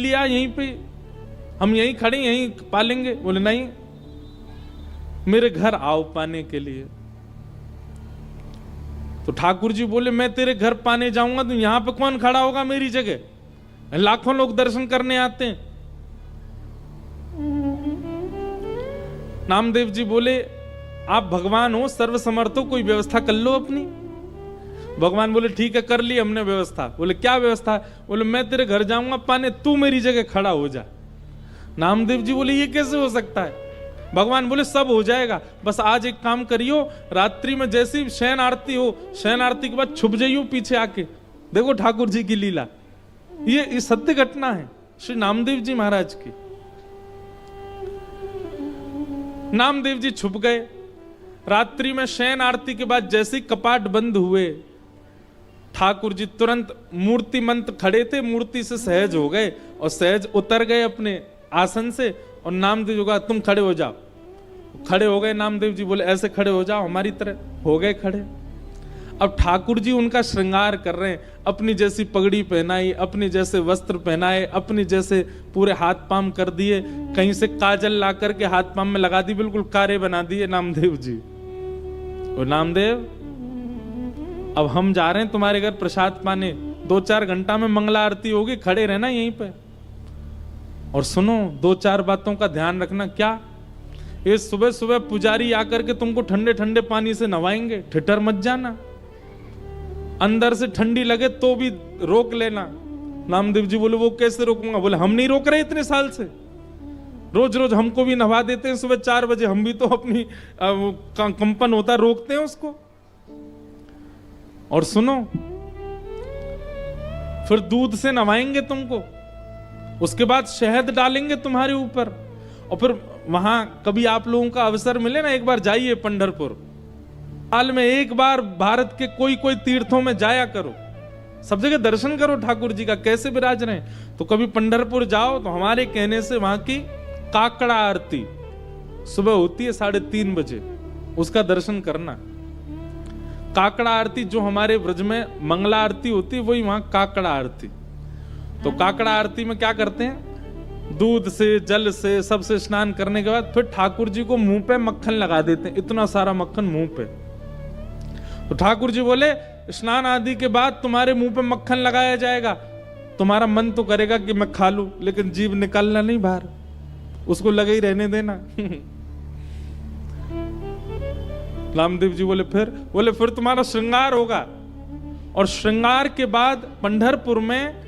लिया यहीं पे, हम यहीं खड़े यहीं पालेंगे। बोले नहीं, मेरे घर आओ पाने के लिए। तो ठाकुर जी बोले मैं तेरे घर पाने जाऊंगा तो यहां पे कौन खड़ा होगा मेरी जगह? लाखों लोग दर्शन करने आते हैं। नामदेव जी बोले आप भगवान हो, सर्वसमर्थ हो, कोई व्यवस्था कर लो अपनी। भगवान बोले ठीक है, कर ली हमने व्यवस्था। बोले क्या व्यवस्था? बोले मैं तेरे घर जाऊंगा पाने, तू मेरी जगह खड़ा हो जा। नामदेव जी बोले ये कैसे हो सकता है? भगवान बोले सब हो जाएगा, बस आज एक काम करियो, रात्रि में जैसी शयन आरती हो, शयन आरती के बाद छुप जाइयो पीछे आके। देखो ठाकुर जी की लीला, ये सत्य घटना है श्री नामदेव जी महाराज की। नामदेव जी छुप गए। रात्रि में शयन आरती के बाद जैसे ही कपाट बंद हुए, ठाकुर जी तुरंत मूर्ति मंत्र खड़े थे, मूर्ति से सहज हो गए और सहज उतर गए अपने आसन से। और नामदेव जी कहा तुम खड़े हो जाओ। खड़े हो गए। नामदेव जी बोले ऐसे खड़े हो जाओ हमारी तरह। हो गए खड़े। अब ठाकुर जी उनका श्रृंगार कर रहे हैं, अपनी जैसी पगड़ी पहनाई, अपनी जैसे वस्त्र पहनाए, अपनी जैसे पूरे हाथ पाम कर दिए, कहीं से काजल ला करके हाथ पाम में लगा दी, बिल्कुल कारे बना दिए नामदेव जी। और नामदेव अब हम जा रहे हैं तुम्हारे घर प्रसाद पाने, 2-4 घंटा में मंगला आरती होगी, खड़े रहना यहीं पे। और सुनो 2-4 बातों का ध्यान रखना। क्या? ये सुबह सुबह पुजारी आकर के तुमको ठंडे ठंडे पानी से नवाएंगे, ठिठर मत जाना। अंदर से ठंडी लगे तो भी रोक लेना। नामदेव जी बोले वो कैसे रोकूंगा? बोले हम नहीं रोक रहे इतने साल से, रोज रोज हमको भी नवा देते हैं सुबह 4 बजे, हम भी तो अपनी कंपन होता रोकते हैं उसको। और सुनो फिर दूध से नवाएंगे तुमको, उसके बाद शहद डालेंगे तुम्हारे ऊपर। और फिर वहां कभी आप लोगों का अवसर मिले ना, एक बार जाइए पंढरपुर। साल में एक बार भारत के कोई कोई तीर्थों में जाया करो, सब जगह दर्शन करो ठाकुर जी का कैसे विराज रहे हैं। तो कभी पंढरपुर जाओ तो हमारे कहने से वहां की काकड़ा आरती सुबह होती है 3:30 बजे, उसका दर्शन करना। काकड़ा आरती जो हमारे ब्रज में मंगला आरती होती है, वही वहां काकड़ा आरती। तो काकड़ा आरती में क्या करते हैं? दूध से जल से सबसे स्नान करने के बाद फिर ठाकुर जी को मुंह पे मक्खन लगा देते हैं, इतना सारा मक्खन मुंह पे। तो ठाकुर जी बोले स्नान आदि के बाद तुम्हारे मुंह पे मक्खन लगाया जाएगा, तुम्हारा मन तो करेगा कि मैं खा लूं, लेकिन जीभ निकालना नहीं बाहर, उसको लगे ही रहने देना। रामदेव जी बोले फिर तुम्हारा श्रृंगार होगा। और श्रृंगार के बाद पंढरपुर में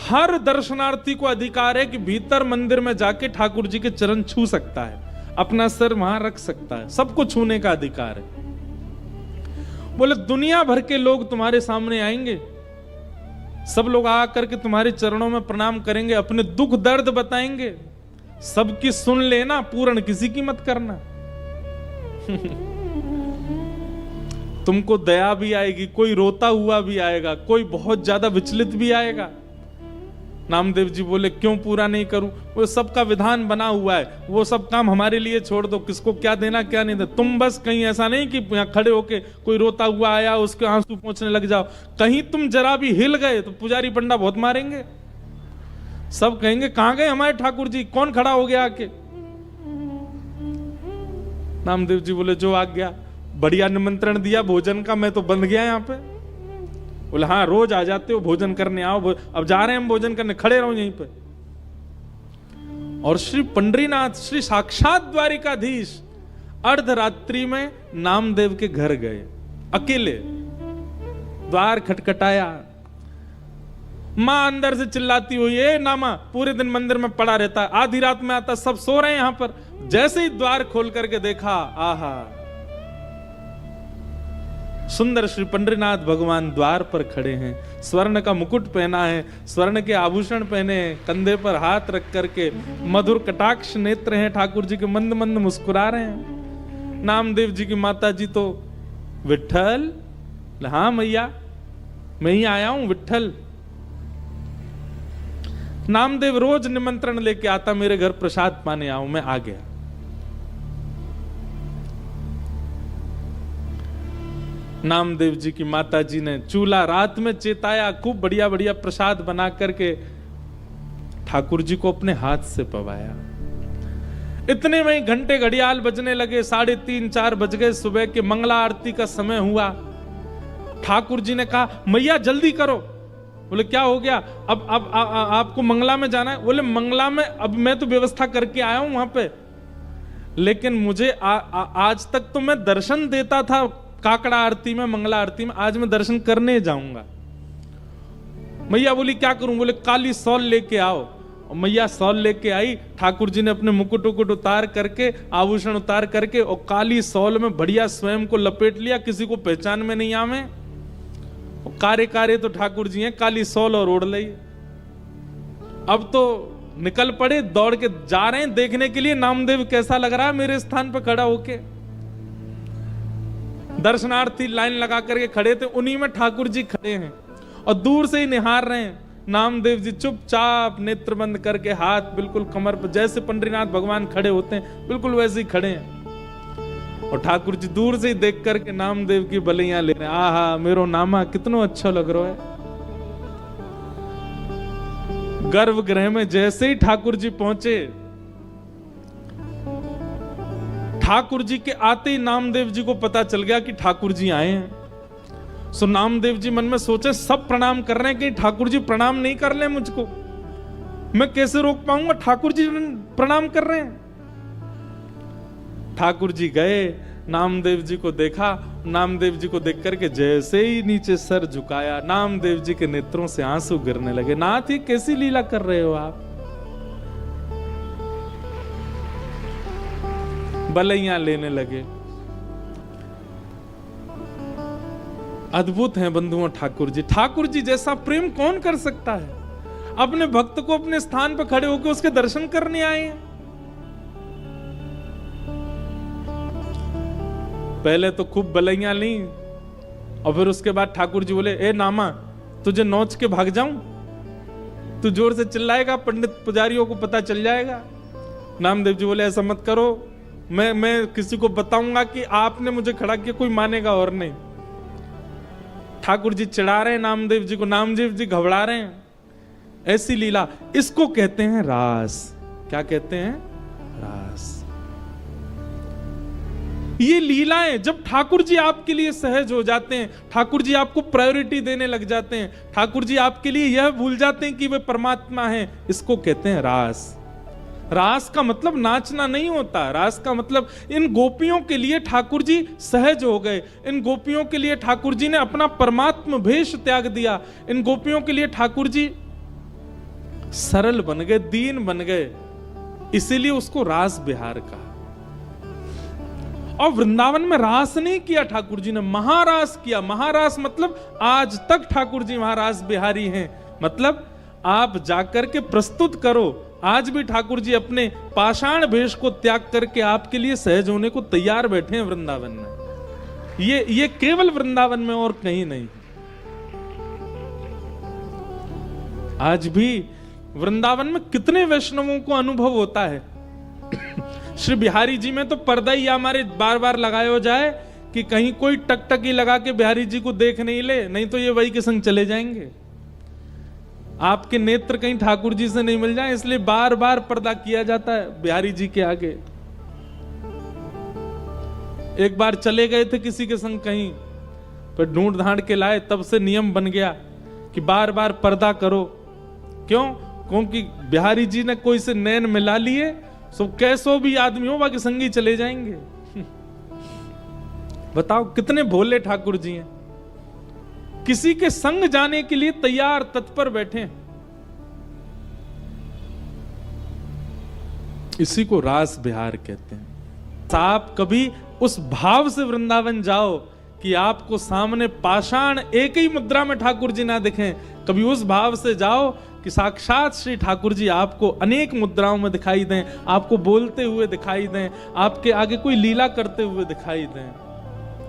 हर दर्शनार्थी को अधिकार है कि भीतर मंदिर में जाके ठाकुर जी के चरण छू सकता है, अपना सिर वहां रख सकता है, सबको छूने का अधिकार है। बोले दुनिया भर के लोग तुम्हारे सामने आएंगे, सब लोग आकर के तुम्हारे चरणों में प्रणाम करेंगे, अपने दुख दर्द बताएंगे, सबकी सुन लेना, पूर्ण किसी की मत करना। तुमको दया भी आएगी, कोई रोता हुआ भी आएगा, कोई बहुत ज्यादा विचलित भी आएगा। नामदेव जी बोले क्यों पूरा नहीं करूं? वो सबका विधान बना हुआ है, वो सब काम हमारे लिए छोड़ दो, किसको क्या देना क्या नहीं देना। तुम बस कहीं ऐसा नहीं कि यहाँ खड़े होके कोई रोता हुआ आया उसके आंसू पोंछने लग जाओ। कहीं तुम जरा भी हिल गए तो पुजारी पंडा बहुत मारेंगे, सब कहेंगे कहां गए हमारे ठाकुर जी, कौन खड़ा हो गया आके। नामदेव जी बोले जो आ गया, बढ़िया निमंत्रण दिया भोजन का, मैं तो बंध गया यहाँ पे। बोले हाँ रोज आ जाते हो भोजन करने, आओ अब जा रहे हैं हम भोजन करने, खड़े रहो यहीं पे। और श्री पंडरीनाथ श्री साक्षात द्वारिकाधीश अर्धरात्रि में नामदेव के घर गए, अकेले। द्वार खटखटाया, मां अंदर से चिल्लाती हुई ए नामा पूरे दिन मंदिर में पड़ा रहता, आधी रात में आता, सब सो रहे हैं यहां पर। जैसे ही द्वार खोल करके देखा, आहा सुंदर श्री पंडरीनाथ भगवान द्वार पर खड़े हैं, स्वर्ण का मुकुट पहना है, स्वर्ण के आभूषण पहने हैं, कंधे पर हाथ रख करके मधुर कटाक्ष नेत्र हैं ठाकुर जी के, मंद मंद मुस्कुरा रहे हैं। नामदेव जी की माता जी तो विट्ठल, हाँ मैया मैं ही आया हूं विट्ठल। नामदेव रोज निमंत्रण लेके आता, मेरे घर प्रसाद पाने आओ, मैं आ गया। नामदेव जी की माताजी ने चूल्हा रात में चेताया, खूब बढ़िया बढ़िया प्रसाद बना करके ठाकुर जी को अपने हाथ से पवाया। इतने में घंटे घड़ियाल बजने लगे, 3:30-4 बज गए, सुबह के मंगला आरती का समय हुआ। ठाकुर जी ने कहा मैया जल्दी करो। बोले क्या हो गया? अब आपको मंगला में जाना है? बोले मंगला में अब मैं तो व्यवस्था करके आया हूं वहां पे, लेकिन मुझे आज तक तो मैं दर्शन देता था काकड़ा आरती में, मंगला आरती में, आज मैं दर्शन करने जाऊंगा। मैया बोली क्या करूं? बोले काली सॉल लेके आओ। और मैया सॉल लेके आई। ठाकुर जी ने अपने मुकुट उकुट उतार करके, आभूषण उतार करके, और काली सॉल में बढ़िया स्वयं को लपेट लिया, किसी को पहचान में नहीं आवे। कारे कारे तो ठाकुर जी हैं, काली सॉल और ओढ़ ली। अब तो निकल पड़े, दौड़ के जा रहे हैं देखने के लिए नामदेव कैसा लग रहा है मेरे स्थान पर खड़ा होके। दर्शनार्थी लाइन लगा करके खड़े थे, उन्हीं में ठाकुर जी खड़े हैं और दूर से ही निहार रहे हैं। नामदेव जी चुपचाप नेत्र बंद करके, हाथ बिल्कुल कमर पर, जैसे पंडरीनाथ भगवान खड़े होते हैं बिल्कुल वैसे ही खड़े हैं। और ठाकुर जी दूर से ही देख करके नामदेव की बलियां ले रहे हैं। आहा मेरो नामा कितना अच्छा लग रहा है। गर्भगृह में जैसे ही ठाकुर जी पहुंचे, ठाकुर जी के आते ही नामदेव जी को पता चल गया कि ठाकुर जी आए हैं। सो नामदेव जी मन में सोचे सब प्रणाम कर रहे हैं, कि ठाकुर जी प्रणाम नहीं कर ले मुझको, मैं कैसे रोक पाऊंगा? ठाकुर जी प्रणाम कर रहे हैं। ठाकुर जी गए, नामदेव जी को देखा। नामदेव जी को देख करके जैसे ही नीचे सर झुकाया, नामदेव जी के नेत्रों से आंसू गिरने लगे। नाथ ये कैसी लीला कर रहे हो आप? बलैया लेने लगे। अद्भुत हैं बंधुओं ठाकुर जी। ठाकुर जी जैसा प्रेम कौन कर सकता है? अपने भक्त को अपने स्थान पर खड़े होकर उसके दर्शन करने आए हैं। पहले तो खूब बलैया ली, और फिर उसके बाद ठाकुर जी बोले ए नामा तुझे नोच के भाग जाऊं? तू जोर से चिल्लाएगा, पंडित पुजारियों को पता चल जाएगा। नामदेव जी बोले ऐसा मत करो, मैं किसी को बताऊंगा कि आपने मुझे खड़ा किया, कोई मानेगा और नहीं। ठाकुर जी चिढ़ा रहे हैं नामदेव जी को, नामदेव जी घबरा रहे हैं। ऐसी लीला, इसको कहते हैं रास। क्या कहते हैं? रास। ये लीलाएं जब ठाकुर जी आपके लिए सहज हो जाते हैं, ठाकुर जी आपको प्रायोरिटी देने लग जाते हैं, ठाकुर जी आपके लिए यह भूल जाते हैं कि वे परमात्मा हैं, इसको कहते हैं रास। रास का मतलब नाचना नहीं होता। रास का मतलब इन गोपियों के लिए ठाकुर जी सहज हो गए। इन गोपियों के लिए ठाकुर जी ने अपना परमात्म भेष त्याग दिया। इन गोपियों के लिए ठाकुर जी सरल बन गए, दीन बन गए, इसीलिए उसको रास बिहार कहा। और वृंदावन में रास नहीं किया ठाकुर जी ने, महारास किया। महारास मतलब आज तक ठाकुर जी महारास बिहारी हैं। मतलब आप जाकर के प्रस्तुत करो, आज भी ठाकुर जी अपने पाषाण भेष को त्याग करके आपके लिए सहज होने को तैयार बैठे हैं वृंदावन में। ये केवल वृंदावन में और कहीं नहीं। आज भी वृंदावन में कितने वैष्णवों को अनुभव होता है। श्री बिहारी जी में तो पर्दा ही हमारे बार बार लगाया हो जाए कि कहीं कोई टकटकी लगा के बिहारी जी को देख नहीं ले, नहीं तो ये वही के संग चले जाएंगे। आपके नेत्र कहीं ठाकुर जी से नहीं मिल जाए, इसलिए बार बार पर्दा किया जाता है बिहारी जी के आगे। एक बार चले गए थे किसी के संग कहीं, पर ढूंढ ढांड के लाए, तब से नियम बन गया कि बार बार पर्दा करो। क्यों? क्योंकि बिहारी जी ने कोई से नैन मिला लिए, सो कैसो भी आदमी हो बाकी संगी चले जाएंगे। बताओ कितने भोले ठाकुर जी हैं, किसी के संग जाने के लिए तैयार तत्पर बैठे। इसी को रास बिहार कहते हैं। आप कभी उस भाव से वृंदावन जाओ कि आपको सामने पाषाण एक ही मुद्रा में ठाकुर जी ना दिखें। कभी उस भाव से जाओ कि साक्षात श्री ठाकुर जी आपको अनेक मुद्राओं में दिखाई दें, आपको बोलते हुए दिखाई दें, आपके आगे कोई लीला करते हुए दिखाई दें,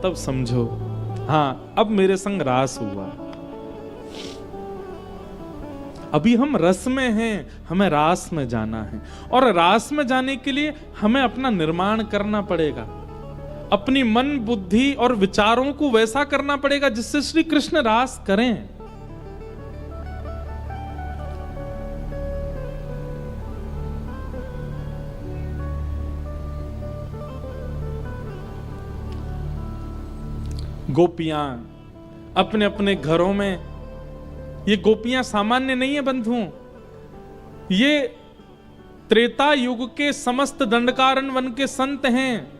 तब समझो हाँ अब मेरे संग रास हुआ। अभी हम रस में हैं, हमें रास में जाना है, और रास में जाने के लिए हमें अपना निर्माण करना पड़ेगा। अपनी मन बुद्धि और विचारों को वैसा करना पड़ेगा जिससे श्री कृष्ण रास करें। गोपियां अपने अपने घरों में, ये गोपियां सामान्य नहीं है बंधुओं, ये त्रेता युग के समस्त दंडकारण्य वन के संत हैं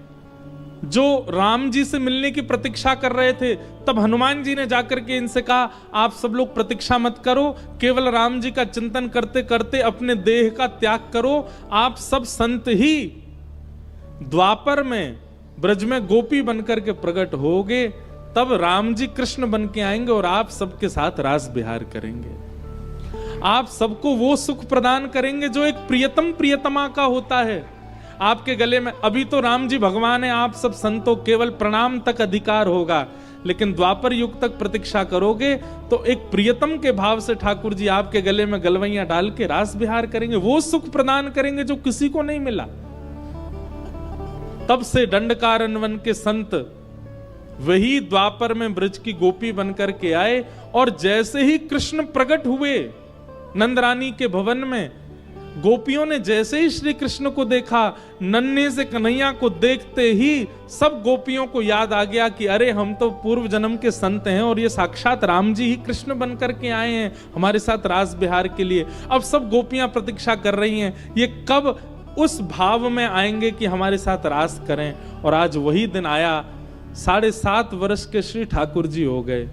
जो राम जी से मिलने की प्रतीक्षा कर रहे थे। तब हनुमान जी ने जाकर के इनसे कहा, आप सब लोग प्रतीक्षा मत करो, केवल राम जी का चिंतन करते करते अपने देह का त्याग करो। आप सब संत ही द्वापर में ब्रज में गोपी बनकर के प्रकट होगे, तब राम जी कृष्ण बन के आएंगे और आप सबके साथ रास विहार करेंगे। आप सबको वो सुख प्रदान करेंगे जो एक प्रियतम प्रियतमा का होता है। आपके गले में अभी तो राम जी भगवान है, आप सब संतों केवल प्रणाम तक अधिकार होगा, लेकिन द्वापर युग तक प्रतीक्षा करोगे तो एक प्रियतम के भाव से ठाकुर जी आपके गले में गलवैया डाल के रास विहार करेंगे, वो सुख प्रदान करेंगे जो किसी को नहीं मिला। तब से दंडकारण्य वन के संत वही द्वापर में ब्रज की गोपी बनकर के आए, और जैसे ही कृष्ण प्रकट हुए नंदरानी के भवन में, गोपियों ने जैसे ही श्री कृष्ण को देखा, नन्हे से कन्हैया को देखते ही सब गोपियों को याद आ गया कि अरे हम तो पूर्व जन्म के संत हैं और ये साक्षात राम जी ही कृष्ण बन करके आए हैं हमारे साथ रास विहार के लिए। अब सब गोपियां प्रतीक्षा कर रही हैं ये कब उस भाव में आएंगे कि हमारे साथ रास करें। और आज वही दिन आया, 7.5 वर्ष के श्री ठाकुर जी हो गए।